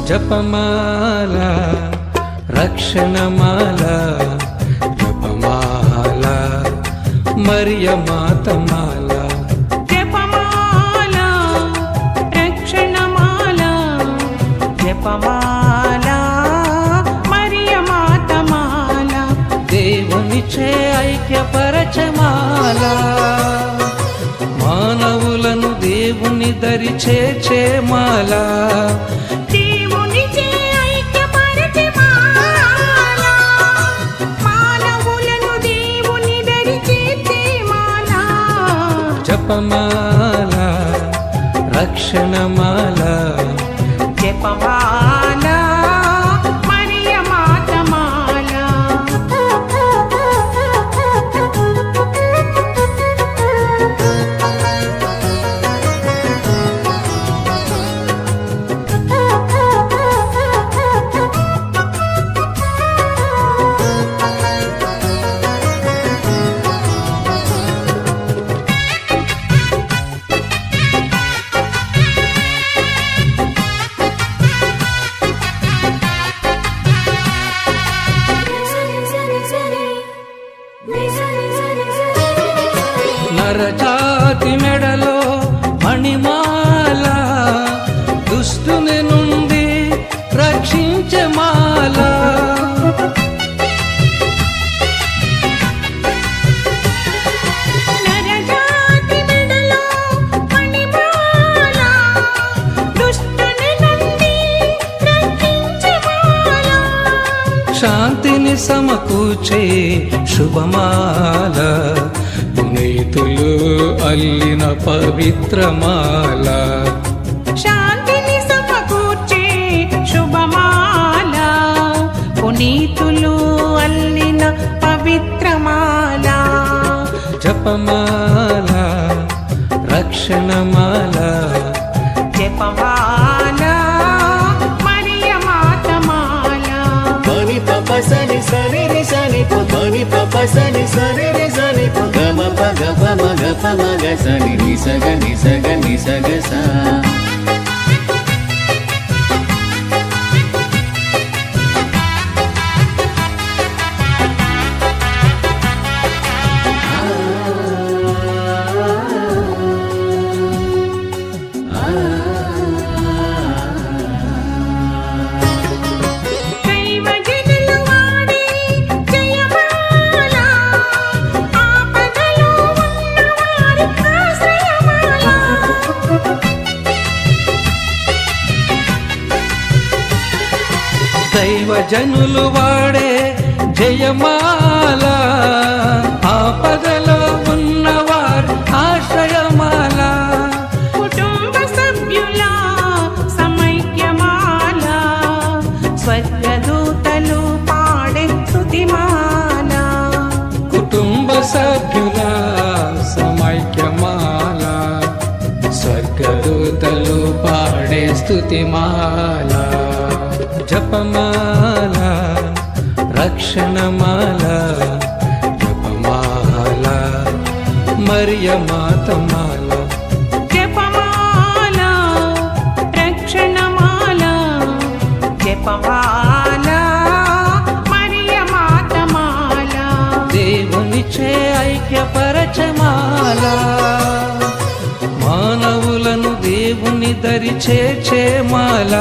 జపమాల రక్షణమాల జపమాల మరియ మాతమాల జపమాల రక్షణమాల జపమాల మరియ మాతమాల దేవునిచే ఐక్యపరచమాల మానవులను దేవుని దరి చేర్చేమాల దేవునిచే ఐక్యపరచమాల మానవులను దేవుని దరి చేర్చేమాల జపమాల రక్షణమాల జపమాల మరియ మాతమాల నరజాతి మెడలో మణిమాల దుష్టుని నుండి రక్షించమాల నరజాతి మెడలో మణిమాల దుష్టుని నుండి రక్షించమాల శాంతిని సమకూర్చే శుభమాల పునీతులు అల్లిన పవిత్రమాల శాంతిని సమకూర్చే శుభమాల పునీతులు అల్లిన పవిత్రమాల జపమాల రక్షణమాల జపమాల మరియ మాతమాల Mani papa sani sani re sani pa mani papa sani sani re sani pa ga ma pa ma ga sani ni sa ga sa దైవజనులు వాడే జయమాల ఆపదలో ఉన్నవారి ఆశ్రయమాల దైవజనులు వాడే జయమాల ఆపదలో ఉన్నవారు ఆశ్రయమాల కుటుంబ సభ్యుల సమైక్యమాల స్వర్గదూతలు పాడే స్తుతిమాల కుటుంబ సభ్యుల సమైక్యమాల స్వర్గదూతలు పాడే స్తుతిమాల జపమాల రక్షణమాల జపమాల మరియ మాతమాల జపమాల రక్షణమాల జపమాల మరియ మాతమాల దేవునిచే ఐక్యపరచమాల మానవులను దేవుని దరి చేర్చేమాల